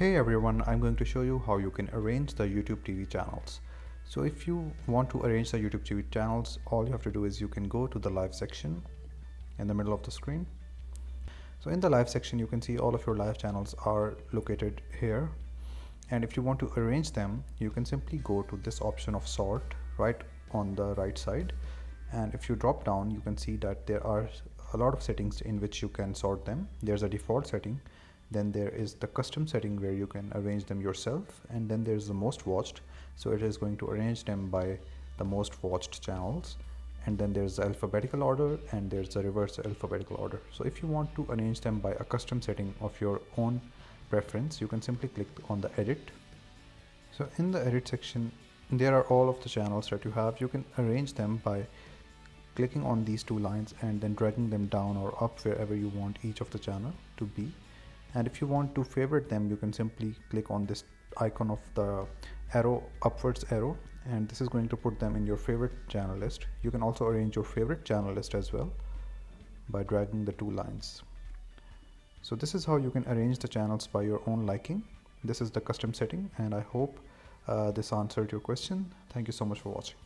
Hey everyone, I'm going to show you how you can arrange the YouTube TV channels. So if you want to arrange the YouTube TV channels, all you have to do is you can go to the live section in the middle of the screen. So in the live section, you can see all of your live channels are located here. And if you want to arrange them, you can simply go to this option of sort right on the right side. And if you drop down, you can see that there are a lot of settings in which you can sort them. There's a default setting. Then there is the custom setting where you can arrange them yourself, and then there's the most watched, so it is going to arrange them by the most watched channels. And then there's the alphabetical order, and there's the reverse alphabetical order. So if you want to arrange them by a custom setting of your own preference, you can simply click on the edit. So in the edit section, there are all of the channels that you have. You can arrange them by clicking on these two lines and then dragging them down or up wherever you want each of the channel to be. And if you want to favorite them, you can simply click on this icon of the arrow, upwards arrow, and this is going to put them in your favorite channel list. You can also arrange your favorite channel list as well by dragging the two lines. So this is how you can arrange the channels by your own liking. This is the custom setting, and I hope this answered your question. Thank you so much for watching.